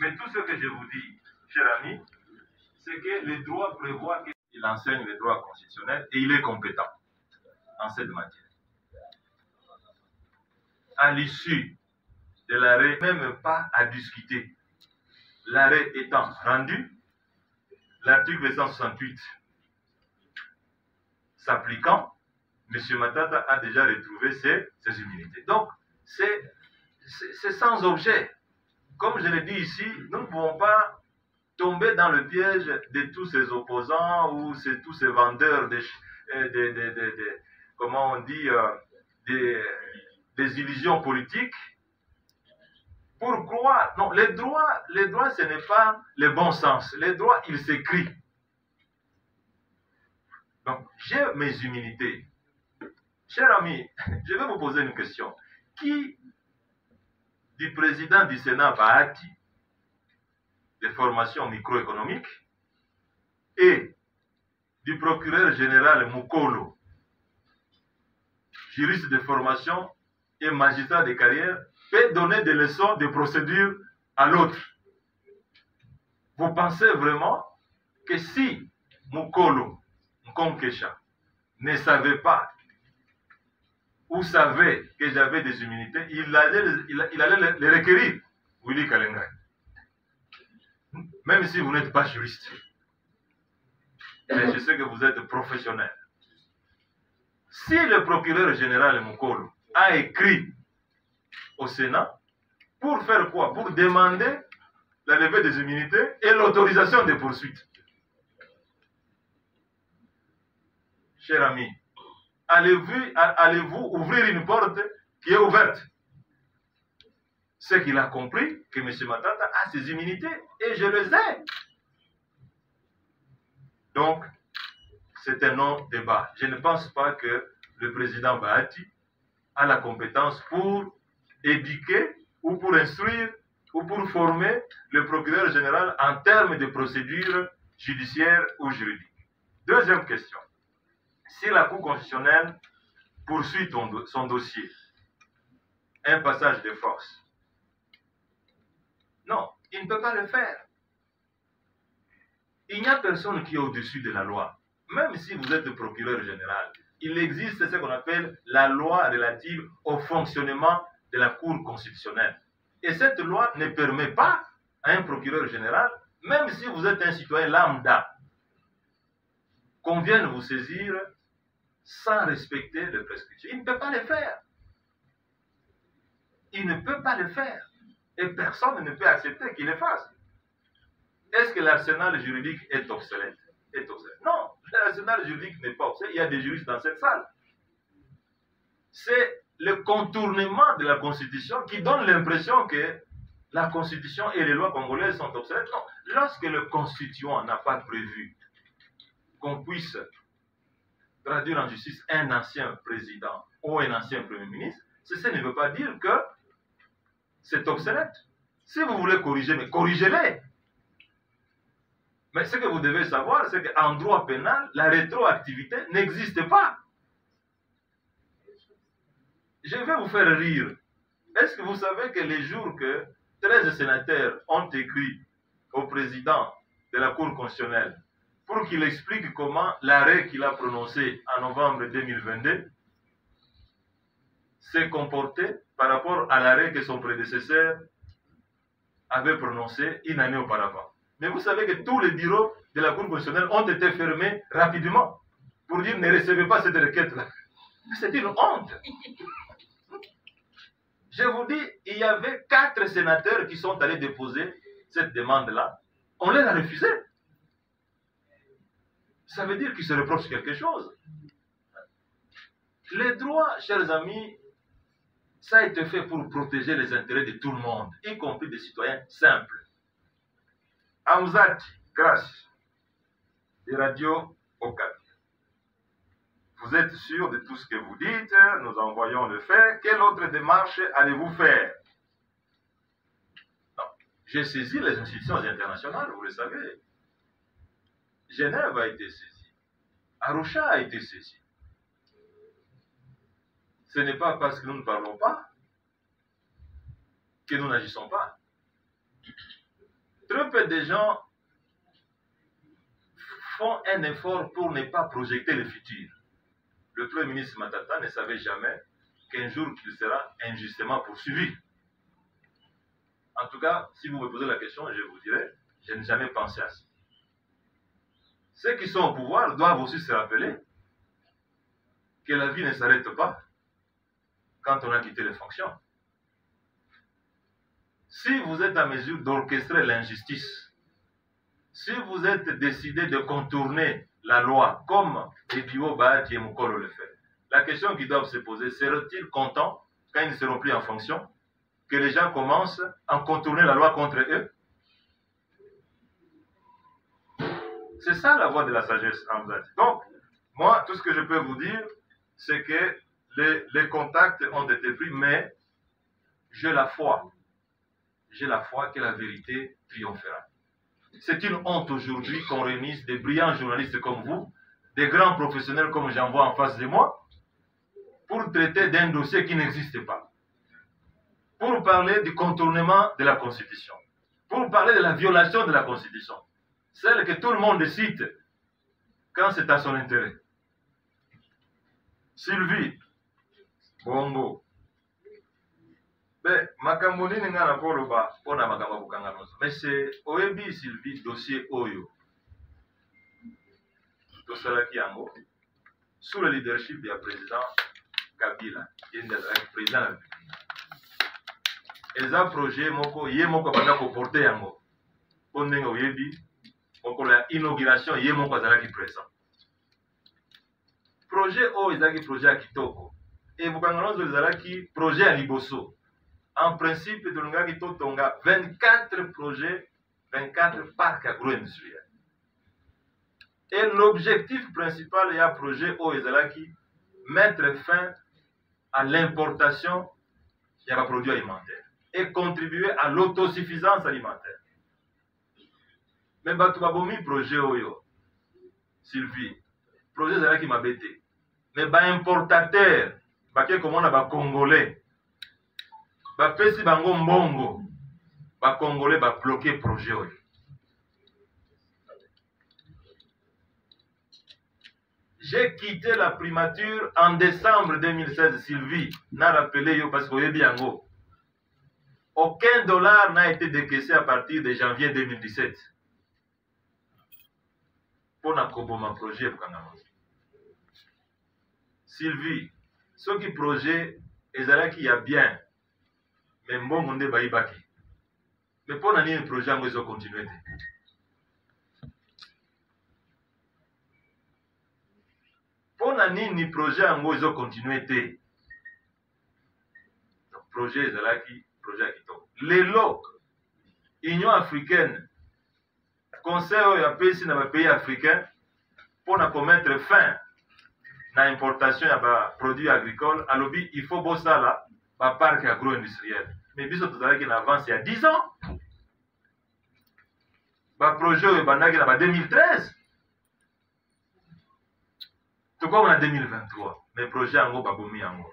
Mais tout ce que je vous dis, cher ami, c'est que le droit prévoit qu'il enseigne le droit constitutionnel et il est compétent en cette matière. À l'issue de l'arrêt, même pas à discuter. L'arrêt étant rendu, l'article 168 s'appliquant, M. Matata a déjà retrouvé ses immunités. Donc, c'est sans objet. Comme je l'ai dit ici, nous ne pouvons pas tomber dans le piège de tous ces opposants ou tous ces vendeurs comment on dit, des illusions politiques pour croire. Non, les droits, ce n'est pas le bon sens. Les droits, ils s'écrivent. Donc, j'ai mes immunités. Cher ami, je vais vous poser une question. Qui du président du Sénat Bahati, de formation microéconomique, et du procureur général Mukolo, juriste de formation et magistrat de carrière, peut donner des leçons de procédure à l'autre? Vous pensez vraiment que si Mukolo Nkonkesha ne savait pas ou savait que j'avais des immunités, il allait les requérir, Willy Kalenga. Même si vous n'êtes pas juriste. Mais je sais que vous êtes professionnel. Si le procureur général Mukolo a écrit au Sénat, pour faire quoi? Pour demander la levée des immunités et l'autorisation des poursuites. Cher ami, allez-vous ouvrir une porte qui est ouverte? C'est qu'il a compris que M. Matata a ses immunités et je les ai. Donc, c'est un non-débat. Je ne pense pas que le président Bahati a la compétence pour éduquer ou pour instruire ou pour former le procureur général en termes de procédure judiciaire ou juridique. Deuxième question. Si la Cour constitutionnelle poursuit son dossier, un passage de force, non, il ne peut pas le faire. Il n'y a personne qui est au-dessus de la loi. Même si vous êtes procureur général, il existe ce qu'on appelle la loi relative au fonctionnement de la Cour constitutionnelle. Et cette loi ne permet pas à un procureur général, même si vous êtes un citoyen lambda, qu'on vienne vous saisir sans respecter les prescriptions. Il ne peut pas le faire. Il ne peut pas le faire. Et personne ne peut accepter qu'il le fasse. Est-ce que l'arsenal juridique est obsolète? Non, l'arsenal juridique n'est pas obsolète. Il y a des juristes dans cette salle. C'est le contournement de la Constitution qui donne l'impression que la Constitution et les lois congolaises sont obsolètes. Non, lorsque le constituant n'a pas prévu qu'on puisse traduire en justice un ancien président ou un ancien premier ministre, ceci ne veut pas dire que c'est obsolète. Si vous voulez corriger, mais corrigez-les. Mais ce que vous devez savoir, c'est qu'en droit pénal, la rétroactivité n'existe pas. Je vais vous faire rire. Est-ce que vous savez que les jours que 13 sénateurs ont écrit au président de la Cour constitutionnelle pour qu'il explique comment l'arrêt qu'il a prononcé en novembre 2022 s'est comporté par rapport à l'arrêt que son prédécesseur avait prononcé une année auparavant? Mais vous savez que tous les bureaux de la Cour constitutionnelle ont été fermés rapidement pour dire ne recevez pas cette requête-là. C'est une honte. Je vous dis, il y avait 4 sénateurs qui sont allés déposer cette demande-là. On les a refusés. Ça veut dire qu'ils se reprochent quelque chose. Les droits, chers amis, ça a été fait pour protéger les intérêts de tout le monde, y compris des citoyens simples. Amzat, grâce, de Radio Okapi. Vous êtes sûr de tout ce que vous dites, nous envoyons le fait. Quelle autre démarche allez-vous faire? J'ai saisi les institutions internationales, vous le savez. Genève a été saisie. Arusha a été saisie. Ce n'est pas parce que nous ne parlons pas que nous n'agissons pas. peu de gens font un effort pour ne pas projeter le futur. Le Premier ministre Matata ne savait jamais qu'un jour il sera injustement poursuivi. En tout cas, si vous me posez la question, je vous dirai, je n'ai jamais pensé à ça. Ceux qui sont au pouvoir doivent aussi se rappeler que la vie ne s'arrête pas quand on a quitté les fonctions. Si vous êtes à mesure d'orchestrer l'injustice, si vous êtes décidé de contourner la loi comme Ebio Bahati et Mukolo le fait, la question qu'ils doivent se poser, seront-ils contents quand ils ne seront plus en fonction, que les gens commencent à contourner la loi contre eux? C'est ça la voie de la sagesse en fait. Donc, moi, tout ce que je peux vous dire, c'est que les contacts ont été pris, mais j'ai la foi. J'ai la foi que la vérité triomphera. C'est une honte aujourd'hui qu'on réunisse des brillants journalistes comme vous, des grands professionnels comme j'en vois en face de moi, pour traiter d'un dossier qui n'existe pas. Pour parler du contournement de la Constitution. Pour parler de la violation de la Constitution. Celle que tout le monde cite quand c'est à son intérêt. Sylvie, bongo. Ben, makambo nini nga na koloba pona makambo bukanga nozo. Mais c'est oyebi Sylvie dossier oyo. Tosalaki yango sous le leadership du président Kabila, qui est le président de la République. Eza projet moko ye moko banda ko porter yango. Pondenge oyebi moko la inauguration ye moko azalaki présent. Projet oyo ezalaki projet ya kitoko. Et bukanga nozo ezalaki projet ya liboso. En principe, tolongaki totonga 24 projets, 24 parcs agro-industriels. Et l'objectif principal est un projet au Ezalaki, mettre fin à l'importation des produits alimentaires et contribuer à l'autosuffisance alimentaire. Mais Batubabomi projet Oyo, Sylvie, projet Ezalaki Mabete. Mais importateur, comme on a Congolais, bapesi bango mbongo bakongolais babloqué projet oyo. J'ai quitté la primature en décembre 2016, Sylvie n'a rappelé yo parce que yango. Aucun dollar n'a été décaissé à partir de janvier 2017 pour na koboma projet bukanga. Sylvie, ce qui projet ezalaki ya bien. Mais mbongo nde bayibaki. Mais pour nani un projet ngo ezo continuer te. Pour nani ni projet ngo ezo continuer te. Donc projet ezalaki projet akito. Lelo Union africaine conseil ya pesi na ba pays africains pour na commettre fin na importation ya ba produits agricoles alobi il faut bosala ba parc agro-industriel. Mais biso tozalaki na avance il y a 10 ans. Ba projet oyo bandaki na ba 2013. Tout comme en 2023. Mais projet yango babomi yango.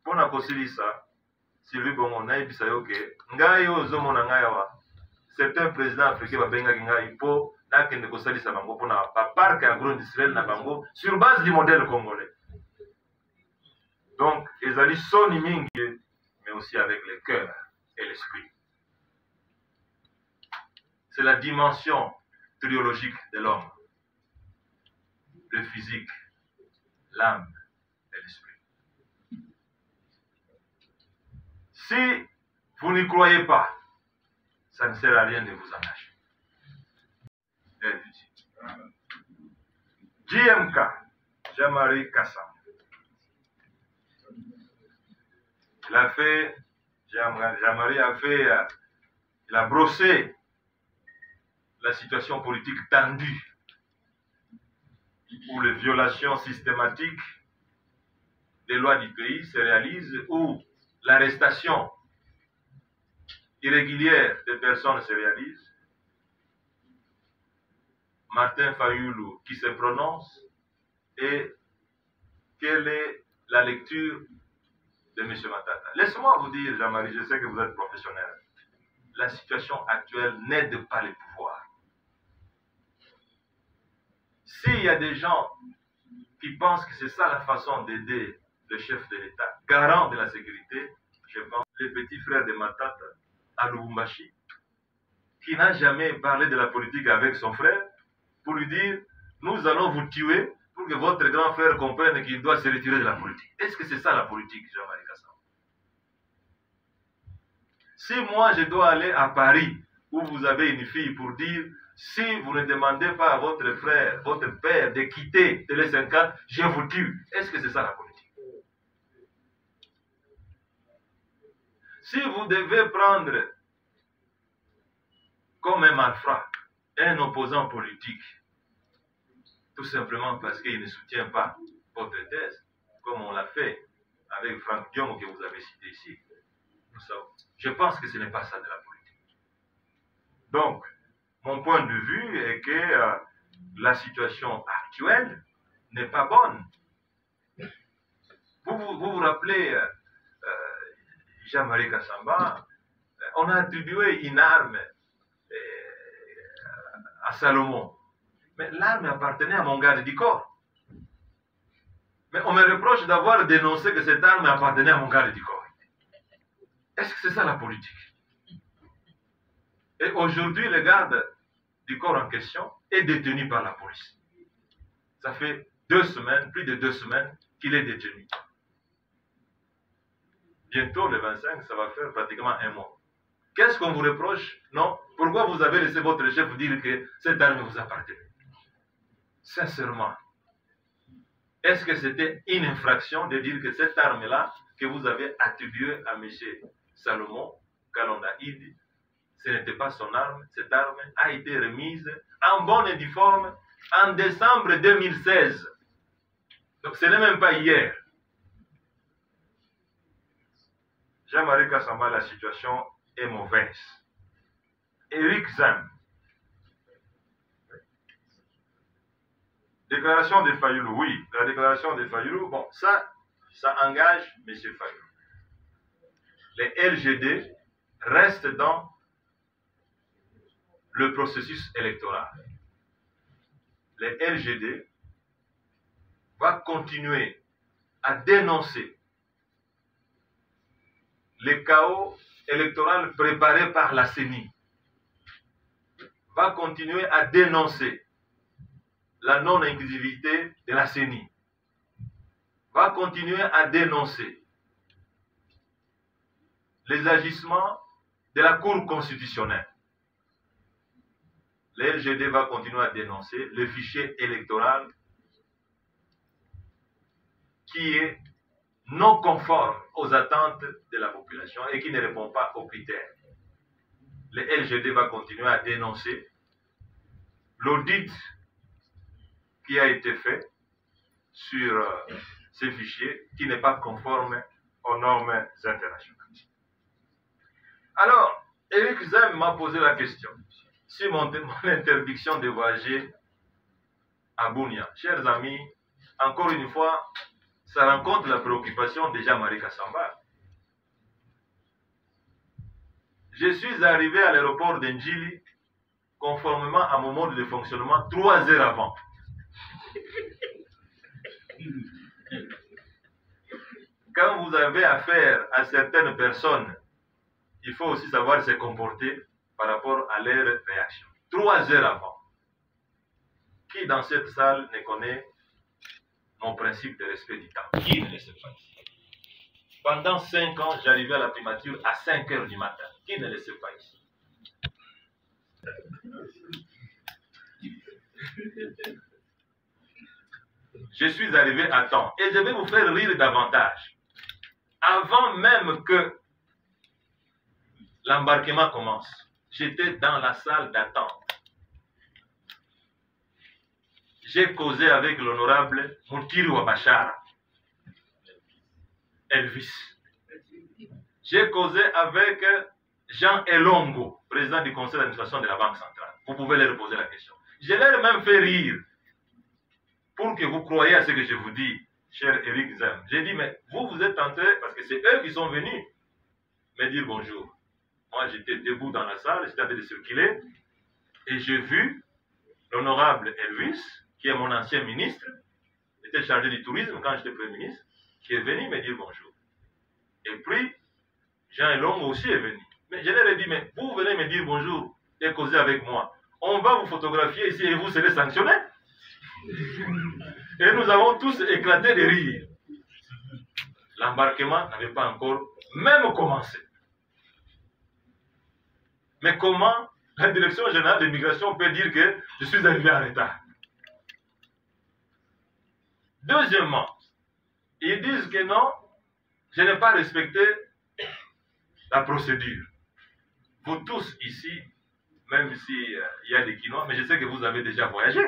Pona kosilisa Sylvie Bongo nayebisa yo ke ngai oyo ozomona ngai awa certains présidents africains babengaki ngai po nakende kosalisa bango mpona ba parc agro-industriel na bango sur base du modèle congolais. Donc, ezali soni mingi, mais aussi avec le cœur et l'esprit. C'est la dimension triologique de l'homme. Le physique, l'âme et l'esprit. Si vous n'y croyez pas, ça ne sert à rien de vous engager. JMK, Jean-Marie Kassan. Il a fait, Jean-Marie a fait, il a brossé la situation politique tendue où les violations systématiques des lois du pays se réalisent, où l'arrestation irrégulière des personnes se réalise. Martin Fayoulou qui se prononce et quelle est la lecture de M. Matata. Laissez-moi vous dire, Jean-Marie, je sais que vous êtes professionnel. la situation actuelle n'aide pas les pouvoirs. S'il y a des gens qui pensent que c'est ça la façon d'aider le chef de l'État, garant de la sécurité, je pense les petits frères de Matata à Lubumbashi, qui n'a jamais parlé de la politique avec son frère, pour lui dire, nous allons vous tuer pour que votre grand frère comprenne qu'il doit se retirer de la politique. Est-ce que c'est ça la politique, Jean-Marie Kassam? Si moi je dois aller à Paris, où vous avez une fille, pour dire, si vous ne demandez pas à votre frère, votre père de quitter Télé 54, je vous tue. Est-ce que c'est ça la politique? Si vous devez prendre comme un malfrat un opposant politique, tout simplement parce qu'il ne soutient pas votre thèse, comme on l'a fait avec Franck Diom que vous avez cité ici, je pense que ce n'est pas ça de la politique. Donc, mon point de vue est que la situation actuelle n'est pas bonne. Vous rappelez, Jean-Marie Kassamba, on a attribué une arme à Salomon. Mais l'arme appartenait à mon garde du corps. Mais on me reproche d'avoir dénoncé que cette arme appartenait à mon garde du corps. Est-ce que c'est ça la politique? Et aujourd'hui, le garde du corps en question est détenu par la police. Ça fait 2 semaines, plus de 2 semaines, qu'il est détenu. Bientôt, le 25, ça va faire pratiquement 1 mois. Qu'est-ce qu'on vous reproche? Non. Pourquoi vous avez laissé votre chef dire que cette arme vous appartient? Sincèrement, est-ce que c'était une infraction de dire que cette arme-là, que vous avez attribuée à M. Salomon Kalonda-Idi, ce n'était pas son arme? Cette arme a été remise en bonne et due forme en décembre 2016. Donc ce n'est même pas hier. Jean-Marie Kassamba, la situation est mauvaise. Éric Zem. Déclaration de Fayoulou, oui, la déclaration de Fayoulou, bon, ça engage M. Fayoulou. Les LGD restent dans le processus électoral. Les LGD vont continuer à dénoncer les chaos électoraux préparés par la CENI, va continuer à dénoncer la non-inclusivité de la CENI, va continuer à dénoncer les agissements de la Cour constitutionnelle. Le LGD va continuer à dénoncer le fichier électoral qui est non conforme aux attentes de la population et qui ne répond pas aux critères. Le LGD va continuer à dénoncer l'audit qui a été fait sur ces fichiers qui n'est pas conforme aux normes internationales. Alors, Éric Zem m'a posé la question sur mon interdiction de voyager à Bunia. Chers amis, encore une fois, ça rencontre la préoccupation de Jean-Marie Kassamba. Je suis arrivé à l'aéroport d'Ndjili conformément à mon mode de fonctionnement 3 heures avant. Quand vous avez affaire à certaines personnes, il faut aussi savoir se comporter par rapport à leur réaction. 3 heures avant. Qui dans cette salle ne connaît mon principe de respect du temps? Qui ne le sait pas ici? Pendant 5 ans, j'arrivais à la primature à 5 heures du matin. Qui ne le sait pas ici? Je suis arrivé à temps et je vais vous faire rire davantage. Avant même que l'embarquement commence, j'étais dans la salle d'attente. J'ai causé avec l'honorable Moutiri Wabachara, Elvis. J'ai causé avec Jean Elongo, président du conseil d'administration de la Banque centrale. Vous pouvez leur poser la question. Je leur ai même fait rire pour que vous croyez à ce que je vous dis, cher Éric Zem. J'ai dit, mais vous êtes entrés, parce que c'est eux qui sont venus me dire bonjour. Moi, j'étais debout dans la salle, j'étais en train de circuler, et j'ai vu l'honorable Elvis, qui est mon ancien ministre, était chargé du tourisme quand j'étais Premier ministre, qui est venu me dire bonjour. Et puis, Jean Elongo aussi est venu. Mais je leur ai dit, mais vous venez me dire bonjour et causer avec moi. On va vous photographier ici et vous serez sanctionné. Et nous avons tous éclaté de rire. L'embarquement n'avait pas encore même commencé. Mais comment la Direction générale de l'immigration peut dire que je suis arrivé en retard? Deuxièmement, ils disent que non, je n'ai pas respecté la procédure. Vous tous ici, même s'il y a des Quinois, mais je sais que vous avez déjà voyagé.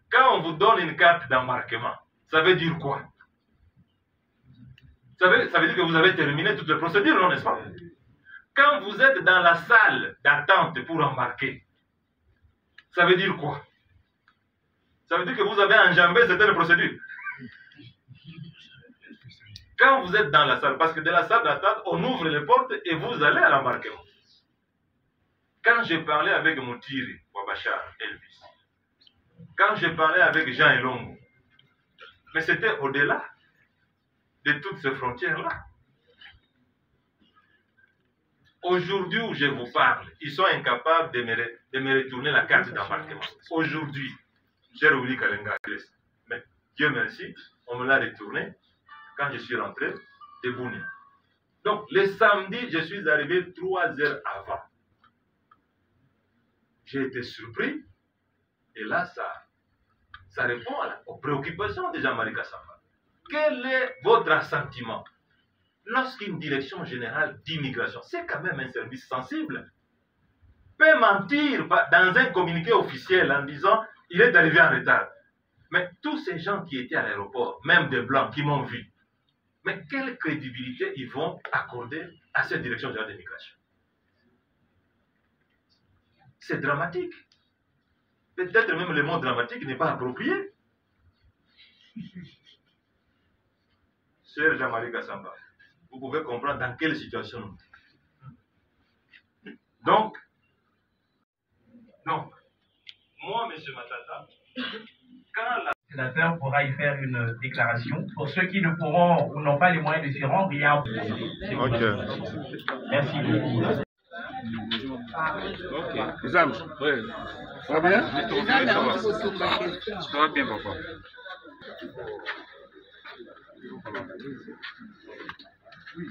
Quand on vous donne une carte d'embarquement, ça veut dire quoi? Ça veut dire que vous avez terminé toutes les procédures, non, n'est-ce pas? Quand vous êtes dans la salle d'attente pour embarquer, ça veut dire quoi? Ça veut dire que vous avez enjambé certaines procédures. Quand vous êtes dans la salle, parce que de la salle d'attente, on ouvre les portes et vous allez à l'embarquement. Quand j'ai parlé avec Moutiri, Wabachar, Elvis, quand j'ai parlé avec Jean Elongo, mais c'était au-delà de toutes ces frontières-là. Aujourd'hui où je vous parle, ils sont incapables de me retourner la carte d'embarquement. Aujourd'hui, j'ai oublié Kalenga. Mais Dieu merci, on me l'a retourné quand je suis rentré de Bounia. Donc, le samedi, je suis arrivé 3 heures avant. J'ai été surpris. Et là, ça répond aux préoccupations de Jean-Marie Kassamba. Quel est votre assentiment lorsqu'une direction générale d'immigration, c'est quand même un service sensible, peut mentir dans un communiqué officiel en disant il est arrivé en retard? Mais tous ces gens qui étaient à l'aéroport, même des Blancs qui m'ont vu, mais quelle crédibilité ils vont accorder à cette direction générale d'immigration? C'est dramatique. Peut-être même le mot dramatique n'est pas approprié. Sœur Jean-Marie Kassamba, vous pouvez comprendre dans quelle situation nous sommes. Donc, moi, M. Matata, quand la... Le sénateur pourra y faire une déclaration. Pour ceux qui ne pourront ou n'ont pas les moyens de s'y rendre, il y a un... Ok. Merci beaucoup. Ok. Zam, oui. Ça va bien? Ça va bien, papa. Oui.